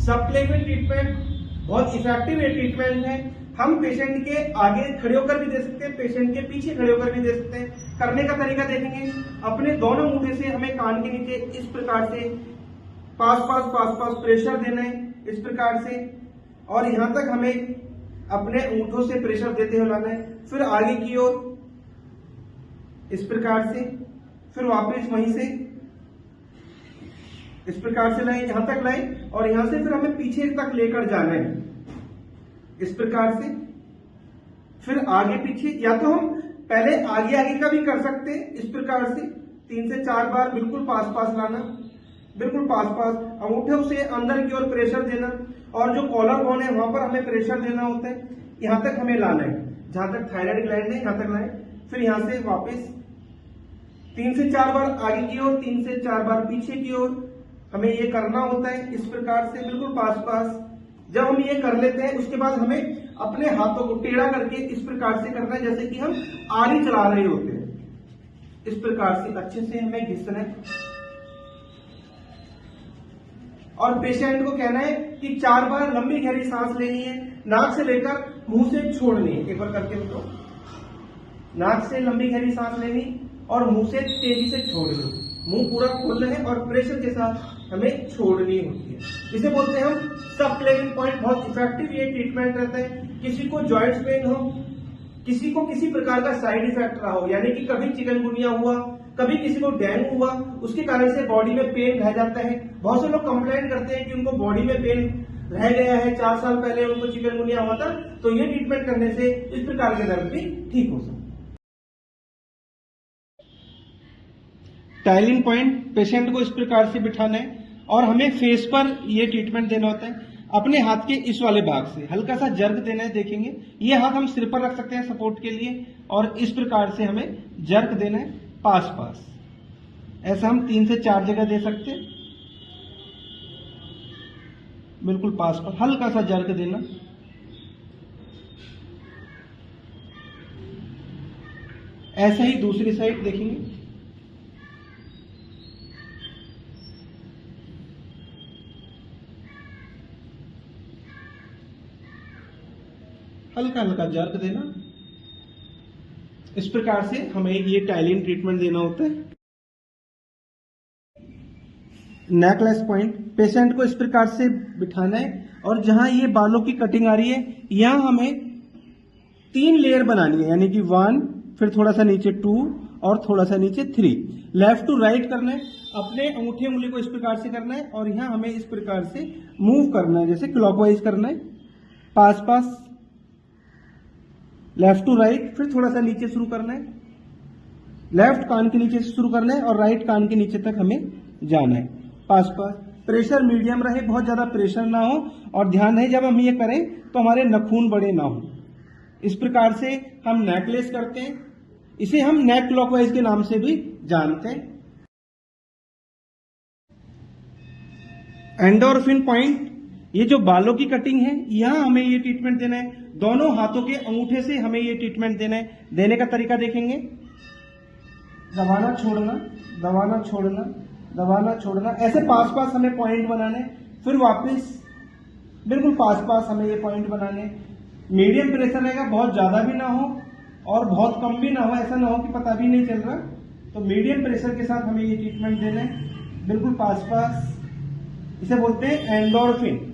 सबक्लेविन treatment बहुत effective treatment है। हम पेशेंट के आगे खड़े होकर भी दे सकते हैं, पेशेंट के पीछे खड़े होकर भी दे सकते हैं। करने का तरीका देखेंगे, अपने दोनों अंगूठे से हमें कान के नीचे इस प्रकार से पास पास प्रेशर देना है, इस प्रकार से, और यहां तक हमें अपने अंगूठों से प्रेशर देते हुए लाना है। फिर आगे की ओर इस प्रकार से, फिर वापस वहीं से इस प्रकार से लाएं, यहां तक लाएं, और यहां से फिर हमें पीछे तक लेकर जाना है इस प्रकार से। फिर आगे पीछे, या तो हम पहले आगे आगे का भी कर सकते हैं इस प्रकार से 3 से 4 बार बिल्कुल पास पास लाना, बिल्कुल पास पास, अंगूठों से अंदर की ओर प्रेशर देना, और जो कॉलर बोन है वहां पर हमें प्रेशर देना होता है, यहां तक हमें लाना है, जहां तक थायराइड ग्लैंड है यहां तक लाए। फिर यहां से वापस 3 से 4 बार आगे की ओर, 3 से 4 बार पीछे की ओर हमें ये करना होता है इस प्रकार से, बिल्कुल पास पास। जब हम ये कर लेते हैं उसके बाद हमें अपने हाथों को टेढ़ा करके इस प्रकार से करना है, जैसे कि हम आरी चला रहे होते हैं। इस प्रकार से अच्छे से हमें घिसना है, और पेशेंट को कहना है कि 4 बार लंबी गहरी सांस लेनी है, नाक से लेकर मुंह से छोड़नी है। एक बार करके बताओ, नाक से लंबी गहरी सांस लेनी और मुंह से तेजी से छोड़नी, मुंह पूरा खोलना है और प्रेशर के साथ हमें छोड़नी होती है। इसे बोलते हैं हम सबक्लेविन पॉइंट। बहुत इफेक्टिव ये ट्रीटमेंट रहता है। किसी को जॉइंट पेन हो, किसी को किसी प्रकार का साइड इफेक्ट रहा हो, यानी कि कभी चिकनगुनिया हुआ, कभी किसी को डेंगू हुआ, उसके कारण से बॉडी में पेन रह जाता है। बहुत से लोग कंप्लेंट करते हैं कि उनको बॉडी में पेन रह गया है, 4 साल पहले उनको चिकनगुनिया हुआ था, तो ये ट्रीटमेंट करने से इस प्रकार के दर्द भी ठीक हो सकते हैं। टाइलिन पॉइंट, पेशेंट को इस प्रकार से बिठाना है और हमें फेस पर ये ट्रीटमेंट देना होता है। अपने हाथ के इस वाले भाग से हल्का सा जर्क देना है, देखेंगे ये हाथ हम सिर पर रख सकते हैं सपोर्ट के लिए, और इस प्रकार से हमें जर्क देना है पास पास। ऐसा हम 3 से 4 जगह दे सकते हैं, बिल्कुल पास पास हल्का सा जर्क देना। ऐसा ही दूसरी साइड देखेंगे, हल्का हल्का जर्क देना। इस प्रकार से हमें ये टाइलिन ट्रीटमेंट देना होता है। नेकलेस पॉइंट, पेशेंट को इस प्रकार से बिठाना है और जहां ये बालों की कटिंग आ रही है यहां हमें 3 लेयर बनानी है, यानी कि 1, फिर थोड़ा सा नीचे 2 और थोड़ा सा नीचे 3। लेफ्ट टू राइट करना है, अपने अंगूठे उंगली को इस प्रकार से करना है और यहां हमें इस प्रकार से मूव करना है, जैसे क्लॉकवाइज करना है, पास पास, लेफ्ट टू राइट, फिर थोड़ा सा नीचे शुरू करना है, लेफ्ट कान के नीचे से शुरू करना है और राइट कान के नीचे तक हमें जाना है, पास पास। प्रेशर मीडियम रहे, बहुत ज्यादा प्रेशर ना हो, और ध्यान रहे जब हम ये करें तो हमारे नाखून बड़े ना हो। इस प्रकार से हम नेकलेस करते हैं, इसे हम नेक क्लॉकवाइज के नाम से भी जानते हैं। एंडोर्फिन पॉइंट, ये जो बालों की कटिंग है यहां हमें ये ट्रीटमेंट देना है। दोनों हाथों के अंगूठे से हमें ये ट्रीटमेंट देना है। देने का तरीका देखेंगे, दबाना छोड़ना, दबाना छोड़ना, दबाना छोड़ना, ऐसे पास पास हमें पॉइंट बनाने, फिर वापस बिल्कुल पास पास हमें ये पॉइंट बनाने। मीडियम प्रेशर रहेगा, बहुत ज्यादा भी ना हो और बहुत कम भी ना हो, ऐसा ना हो कि पता भी नहीं चल रहा। तो मीडियम प्रेशर के साथ हमें ये ट्रीटमेंट देना है, बिल्कुल पास पास। इसे बोलते हैं एंडोर्फिन।